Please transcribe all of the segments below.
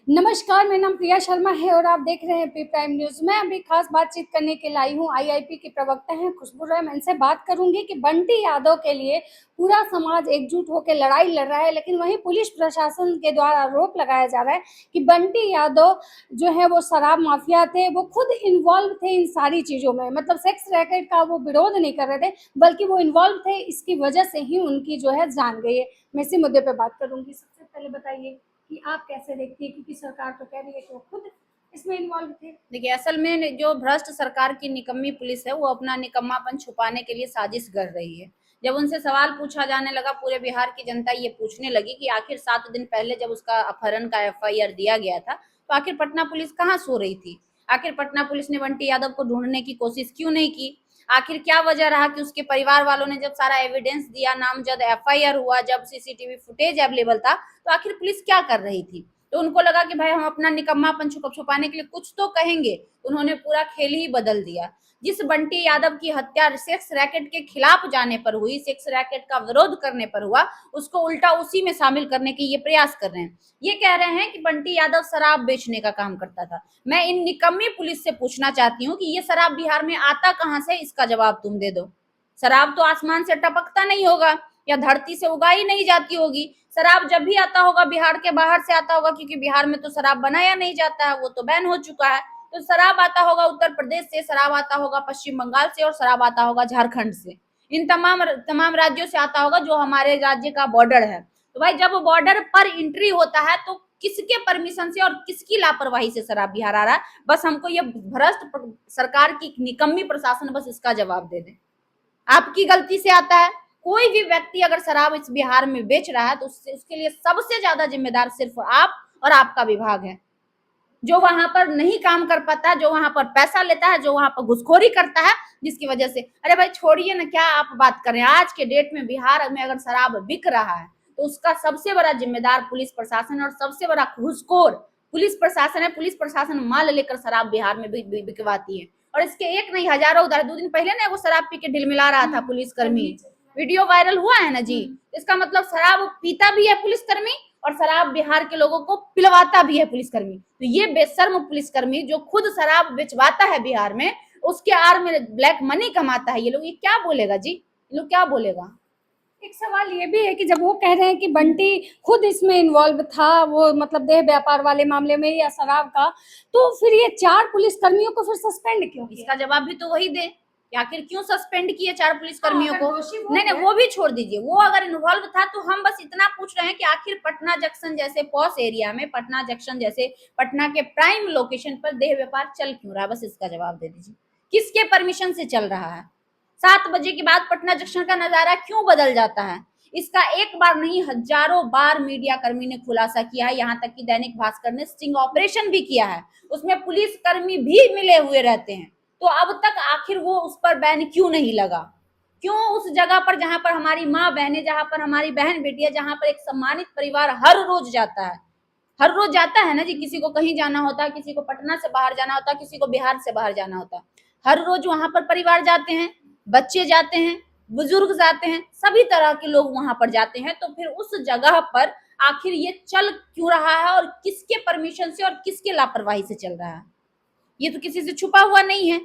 नमस्कार, मेरा नाम प्रिया शर्मा है और आप देख रहे हैं पी प्राइम न्यूज। मैं अभी खास बातचीत करने के लिए आई हूँ। आईआईपी की प्रवक्ता हैं खुशबू राय। मैं इनसे बात करूंगी कि बंटी यादव के लिए पूरा समाज एकजुट होकर लड़ाई लड़ रहा है, लेकिन वहीं पुलिस प्रशासन के द्वारा आरोप लगाया जा रहा है कि बंटी यादव जो है वो शराब माफिया थे, वो खुद इन्वॉल्व थे इन सारी चीजों में। मतलब सेक्स रैकेट का वो विरोध नहीं कर रहे थे, बल्कि वो इन्वॉल्व थे। इसकी वजह से ही उनकी जो है जान गई है। मैं इसी मुद्दे पर बात करूंगी। सबसे पहले बताइए कि आप कैसे देखती है, क्योंकि सरकार तो कह रही है कि वो खुद इसमें इन्वॉल्व थे। देखिए, असल में जो भ्रष्ट सरकार की निकम्मी पुलिस है वो अपना निकम्मापन छुपाने के लिए साजिश कर रही है। जब उनसे सवाल पूछा जाने लगा, पूरे बिहार की जनता ये पूछने लगी कि आखिर 7 दिन पहले जब उसका अपहरण का एफआईआर दिया गया था, तो आखिर पटना पुलिस कहाँ सो रही थी? आखिर पटना पुलिस ने बंटी यादव को ढूंढने की कोशिश क्यों नहीं की? आखिर क्या वजह रहा कि उसके परिवार वालों ने जब सारा एविडेंस दिया, नामजद एफआईआर हुआ, जब सीसीटीवी फुटेज अवेलेबल था, तो आखिर पुलिस क्या कर रही थी? तो उनको लगा कि भाई हम अपना निकम्मापन छुपाने के लिए कुछ तो कहेंगे। उन्होंने पूरा खेल ही बदल दिया। जिस बंटी यादव की हत्या सेक्स रैकेट के खिलाफ जाने पर हुई, सेक्स रैकेट का विरोध करने पर हुआ, उसको उल्टा उसी में शामिल करने के ये प्रयास कर रहे हैं। ये कह रहे हैं कि बंटी यादव शराब बेचने का काम करता था। मैं इन निकम्मी पुलिस से पूछना चाहती हूँ कि ये शराब बिहार में आता कहाँ से, इसका जवाब तुम दे दो। शराब तो आसमान से टपकता नहीं होगा या धरती से उगाई नहीं जाती होगी। शराब जब भी आता होगा बिहार के बाहर से आता होगा, क्योंकि बिहार में तो शराब बनाया नहीं जाता है, वो तो बैन हो चुका है। तो शराब आता होगा उत्तर प्रदेश से, शराब आता होगा पश्चिम बंगाल से, और शराब आता होगा झारखंड से। इन तमाम तमाम राज्यों से आता होगा जो हमारे राज्य का बॉर्डर है। तो भाई जब बॉर्डर पर एंट्री होता है तो किसके परमिशन से और किसकी लापरवाही से शराब बिहार आ रहा है? बस हमको ये भ्रष्ट सरकार की निकम्मी प्रशासन बस इसका जवाब दे दे। आपकी गलती से आता है। कोई भी व्यक्ति अगर शराब इस बिहार में बेच रहा है तो उसके लिए सबसे ज्यादा जिम्मेदार सिर्फ आप और आपका विभाग है, जो वहां पर नहीं काम कर पाता है, जो वहां पर पैसा लेता है, जो वहां पर घुसखोरी करता है, जिसकी वजह से। अरे भाई छोड़िए ना, क्या आप बात कर रहे हैं? आज के डेट में बिहार में अगर शराब बिक रहा है तो उसका सबसे बड़ा जिम्मेदार पुलिस प्रशासन और सबसे बड़ा घुसखोर पुलिस प्रशासन है। पुलिस प्रशासन माल लेकर शराब बिहार में बिकवाती है, और इसके एक नहीं हजारों उदाहरण। 2 दिन पहले ना वो शराब पी के ढिलमिला रहा था पुलिसकर्मी, वीडियो वायरल हुआ है ना जी। इसका मतलब शराब पीता भी है पुलिसकर्मी और शराब बिहार के लोगों को पिलवाता भी है पुलिसकर्मी। तो ये बेशर्म पुलिसकर्मी जो खुद शराब बेचवाता है बिहार में, उसके आड़ में ब्लैक मनी कमाता है। ये लोग ये क्या बोलेगा जी? ये लोग क्या बोलेगा? एक सवाल ये भी है कि जब वो कह रहे हैं कि बंटी खुद इसमें इन्वॉल्व था, वो मतलब देह व्यापार वाले मामले में या शराब का, तो फिर ये 4 पुलिसकर्मियों को फिर सस्पेंड क्यों किया? इसका जवाब भी तो वही दे कि आखिर क्यों सस्पेंड किए 4 पुलिसकर्मियों हाँ, को? नहीं नहीं, वो भी छोड़ दीजिए। वो अगर इन्वॉल्व था तो हम बस इतना पूछ रहे हैं कि आखिर पटना जंक्शन जैसे पॉश एरिया में, पटना जंक्शन जैसे पटना के प्राइम लोकेशन पर देह व्यापार चल क्यों रहा है? बस इसका जवाब दे दीजिए। किसके परमिशन से चल रहा है? 7 बजे के बाद पटना जंक्शन का नजारा क्यों बदल जाता है? इसका एक बार नहीं हजारों बार मीडिया कर्मी ने खुलासा किया है। यहाँ तक कि दैनिक भास्कर ने स्टिंग ऑपरेशन भी किया है, उसमें पुलिस कर्मी भी मिले हुए रहते हैं। तो अब तक आखिर वो उस पर बैन क्यों नहीं लगा? क्यों उस जगह पर जहां पर हमारी माँ बहनें, जहां पर हमारी बहन बेटियां, जहां पर एक सम्मानित परिवार हर रोज जाता है, हर रोज जाता है ना जी। किसी को कहीं जाना होता है, किसी को पटना से बाहर जाना होता है, किसी को बिहार से बाहर जाना होता है, हर रोज वहां पर परिवार जाते हैं, बच्चे जाते हैं, बुजुर्ग जाते हैं, सभी तरह के लोग वहां पर जाते हैं। तो फिर उस जगह पर आखिर ये चल क्यों रहा है और किसके परमिशन से और किसके लापरवाही से चल रहा है? ये तो किसी से छुपा हुआ नहीं है।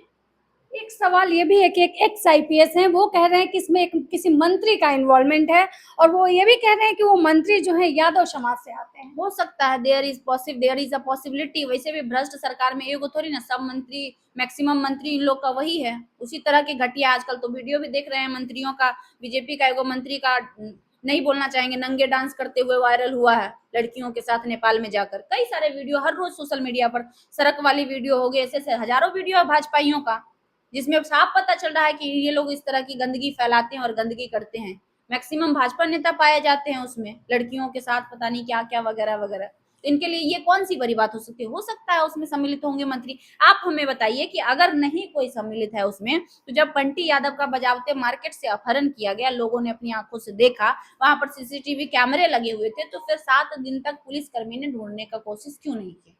एक सवाल ये भी है कि एक एक्स आईपीएस हैं, वो कह रहे हैं कि इसमें एक किसी मंत्री का इन्वॉल्वमेंट है, और वो ये भी कह रहे हैं कि वो मंत्री जो है यादव समाज से आते हैं। हो सकता है, देयर इज अ पॉसिबिलिटी। वैसे भी भ्रष्ट सरकार में एगो थोड़ी ना सब मंत्री, मैक्सिमम मंत्री इन लोग का वही है। उसी तरह के घटिया आजकल तो वीडियो भी देख रहे हैं मंत्रियों का। बीजेपी का एगो मंत्री का, नहीं बोलना चाहेंगे, नंगे डांस करते हुए वायरल हुआ है लड़कियों के साथ नेपाल में जाकर। कई सारे वीडियो हर रोज सोशल मीडिया पर, सड़क वाली वीडियो हो गई, ऐसे हजारों वीडियो है भाजपाइयों का, जिसमें साफ पता चल रहा है कि ये लोग इस तरह की गंदगी फैलाते हैं और गंदगी करते हैं। मैक्सिमम भाजपा नेता पाए जाते हैं उसमें, लड़कियों के साथ पता नहीं क्या क्या वगैरह वगैरह। तो इनके लिए ये कौन सी बड़ी बात हो सकती है? हो सकता है उसमें सम्मिलित होंगे मंत्री। आप हमें बताइए कि अगर नहीं कोई सम्मिलित है उसमें, तो जब बंटी यादव का बजावते मार्केट से अपहरण किया गया, लोगों ने अपनी आंखों से देखा, वहां पर सीसीटीवी कैमरे लगे हुए थे, तो फिर 7 दिन तक पुलिसकर्मी ने ढूंढने का कोशिश क्यों नहीं की?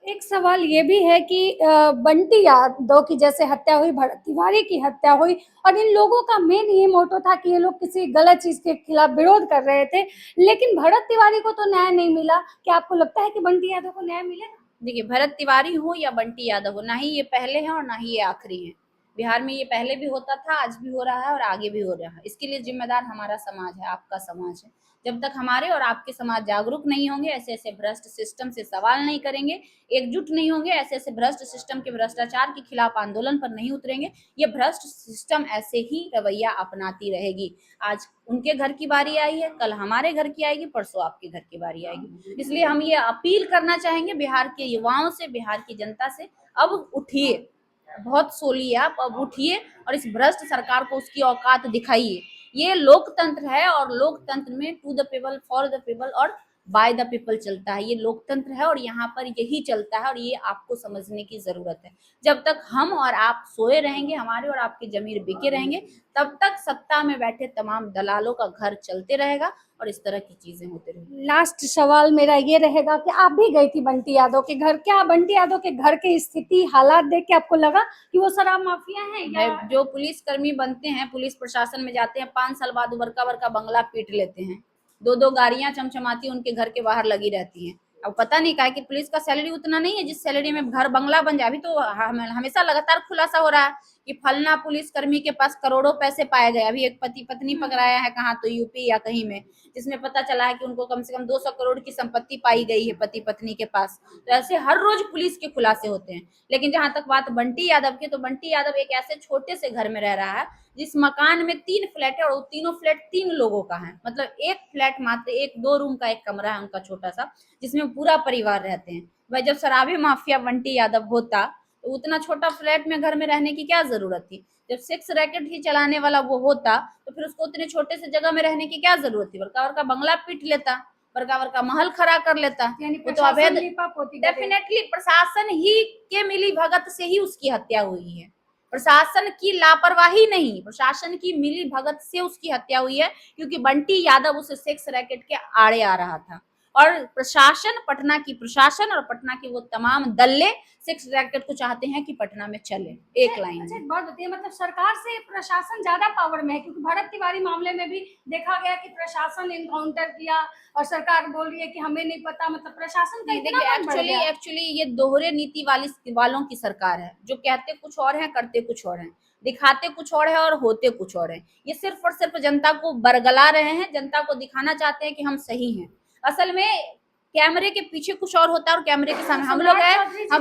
एक सवाल ये भी है कि बंटी यादव की जैसे हत्या हुई, भरत तिवारी की हत्या हुई, और इन लोगों का मेन ये मोटो था कि ये लोग किसी गलत चीज के खिलाफ विरोध कर रहे थे, लेकिन भरत तिवारी को तो न्याय नहीं मिला। क्या आपको लगता है कि बंटी यादव को न्याय मिलेगा? देखिए, भरत तिवारी हो या बंटी यादव हो, ना ही ये पहले हैं और ना ही ये आखिरी हैं। बिहार में ये पहले भी होता था, आज भी हो रहा है और आगे भी हो रहा है। इसके लिए जिम्मेदार हमारा समाज है, आपका समाज है। जब तक हमारे और आपके समाज जागरूक नहीं होंगे, ऐसे ऐसे भ्रष्ट सिस्टम से सवाल नहीं करेंगे, एकजुट नहीं होंगे, ऐसे ऐसे भ्रष्ट सिस्टम के भ्रष्टाचार के खिलाफ आंदोलन पर नहीं उतरेंगे, ये भ्रष्ट सिस्टम ऐसे ही रवैया अपनाती रहेगी। आज उनके घर की बारी आई है, कल हमारे घर की आएगी, परसों आपके घर की बारी आएगी। इसलिए हम ये अपील करना चाहेंगे बिहार के युवाओं से, बिहार की जनता से, अब उठिए, बहुत सोली आप, अब उठिए और इस भ्रष्ट सरकार को उसकी औकात दिखाइए। ये लोकतंत्र है और लोकतंत्र में to the people, for the people और बाय द पीपल चलता है। ये लोकतंत्र है और यहाँ पर यही चलता है और ये आपको समझने की जरूरत है। जब तक हम और आप सोए रहेंगे, हमारे और आपके जमीर बिके रहेंगे, तब तक सत्ता में बैठे तमाम दलालों का घर चलते रहेगा और इस तरह की चीजें होती रहेंगी। लास्ट सवाल मेरा ये रहेगा कि आप भी गई थी बंटी यादव के घर, क्या बंटी यादव के घर की स्थिति, हालात देख के आपको लगा कि वो शराब माफिया हैं या? जो पुलिस कर्मी बनते हैं, पुलिस प्रशासन में जाते हैं, 5 साल बाद बड़का बड़का बंगला पीट लेते हैं, 2-2 गाड़ियां चमचमाती उनके घर के बाहर लगी रहती हैं। अब पता नहीं काहे कि पुलिस का सैलरी उतना नहीं है जिस सैलरी में घर बंगला बन जाए। अभी तो हमेशा लगातार खुलासा हो रहा है कि फलना पुलिस कर्मी के पास करोड़ों पैसे पाए गए। अभी एक पति पत्नी पकड़ाया है, कहाँ तो यूपी या कहीं में, जिसमें पता चला है कि उनको कम से कम 200 करोड़ की संपत्ति पाई गई है पति पत्नी के पास। तो ऐसे हर रोज पुलिस के खुलासे होते हैं। लेकिन जहां तक बात बंटी यादव की, तो बंटी यादव एक ऐसे छोटे से घर में रह रहा है जिस मकान में 3 फ्लैट है और वो तीनों फ्लैट 3 लोगों का है। मतलब एक फ्लैट मात्र एक 2 रूम का एक कमरा है उनका छोटा सा, जिसमें पूरा परिवार रहते हैं। भाई जब शराबी माफिया बंटी यादव होता तो उतना छोटा फ्लैट में घर में रहने की क्या जरूरत थी? जब सेक्स रैकेट ही चलाने वाला वो होता तो फिर उसको उतने छोटे से जगह में रहने की क्या जरूरत थी? बड़का बड़का बंगला पीट लेता, बड़का बड़का महल खड़ा कर लेता। यानी वो तो अवैध, पोती डेफिनेटली प्रशासन ही के मिली भगत से ही उसकी हत्या हुई है। प्रशासन की लापरवाही नहीं, प्रशासन की मिली भगत से उसकी हत्या हुई है, क्योंकि बंटी यादव उस सेक्स रैकेट के आड़े आ रहा था। और प्रशासन, पटना की प्रशासन और पटना के वो तमाम दल्ले सेक्स रैकेट को चाहते हैं कि पटना में चले एक लाइन अच्छा, में। एक बात बताइए, मतलब सरकार से प्रशासन ज्यादा पावर में है? क्योंकि भरत तिवारी मामले में भी देखा गया कि प्रशासन एनकाउंटर किया और सरकार बोल रही है कि हमें नहीं पता, मतलब प्रशासन का नहीं, इतना देखिए, मन बढ़ गया। एक्चुअली ये दोहरे नीति वालों की सरकार है, जो कहते कुछ और है, करते कुछ और है, दिखाते कुछ और है और होते कुछ और है। ये सिर्फ और सिर्फ जनता को बरगला रहे हैं, जनता को दिखाना चाहते हैं कि हम सही हैं। असल में कैमरे के पीछे कुछ और होता है और कैमरे के सामने हम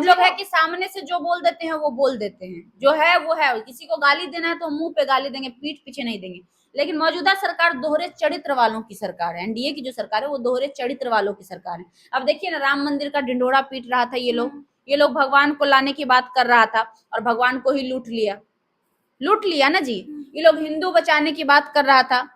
लोग है कि सामने से जो बोल देते हैं वो बोल देते हैं, जो है वो है। किसी को गाली देना है तो मुंह पे गाली देंगे, पीठ पीछे नहीं देंगे। लेकिन मौजूदा सरकार दोहरे चरित्र वालों की सरकार है। एनडीए की जो सरकार है वो दोहरे चरित्र वालों की सरकार है। अब देखिए ना, राम मंदिर का ढिंडोरा पीट रहा था ये लोग भगवान को लाने की बात कर रहा था और भगवान को ही लूट लिया ना जी। ये लोग हिंदू बचाने की बात कर रहा था,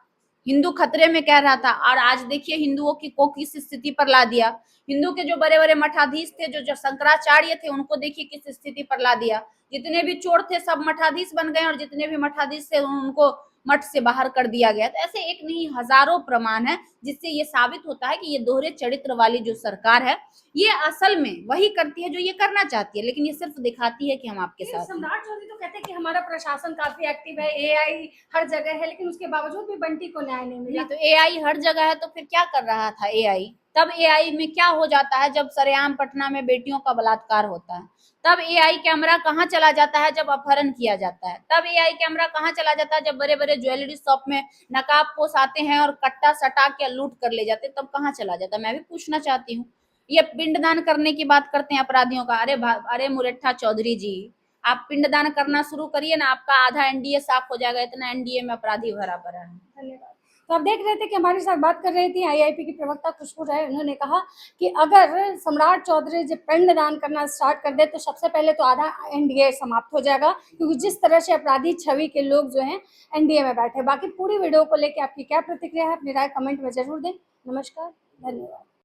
हिंदू खतरे में कह रहा था, और आज देखिए हिंदुओं को किस स्थिति पर ला दिया। हिंदू के जो बड़े बड़े मठाधीश थे, जो शंकराचार्य थे, उनको देखिए किस स्थिति पर ला दिया। जितने भी चोर थे सब मठाधीश बन गए और जितने भी मठाधीश थे उनको मठ से बाहर कर दिया गया। तो ऐसे एक नहीं हजारों प्रमाण है जिससे ये साबित होता है कि ये दोहरे चरित्र वाली जो सरकार है ये असल में वही करती है जो ये करना चाहती है, लेकिन ये सिर्फ दिखाती है कि हम आपके साथ हैं। सम्राट चौधरी तो कहते हैं कि हमारा प्रशासन काफी एक्टिव है, एआई हर जगह है, लेकिन उसके बावजूद भी बंटी को न्याय नहीं मिला। तो एआई हर जगह है तो फिर क्या कर रहा था एआई? तब एआई में क्या हो जाता है जब सरेआम पटना में बेटियों का बलात्कार होता है? तब एआई कैमरा कहाँ चला जाता है जब अपहरण किया जाता है? तब एआई कैमरा कहाँ चला जाता है जब बड़े बड़े ज्वेलरी शॉप में नकाबपोश आते हैं और कट्टा सटा के लूट कर ले जाते हैं? तब कहाँ चला जाता है? मैं भी पूछना चाहती हूँ। ये पिंडदान करने की बात करते हैं अपराधियों का। अरे मुरेठा चौधरी जी, आप पिंडदान करना शुरू करिए ना, आपका आधा एनडीए साफ हो जाएगा। इतना एनडीए में अपराधी भरा पड़ा है। धन्यवाद। तो आप देख रहे थे कि हमारे साथ बात कर रही थी आईआईपी की प्रवक्ता खुशबू राय। उन्होंने कहा कि अगर सम्राट चौधरी जब पिंडदान करना स्टार्ट कर दे तो सबसे पहले तो आधा एनडीए समाप्त हो जाएगा, क्योंकि जिस तरह से अपराधी छवि के लोग जो हैं एनडीए में बैठे। बाकी पूरी वीडियो को लेकर आपकी क्या प्रतिक्रिया है, अपनी राय कमेंट में जरूर दें। नमस्कार, धन्यवाद।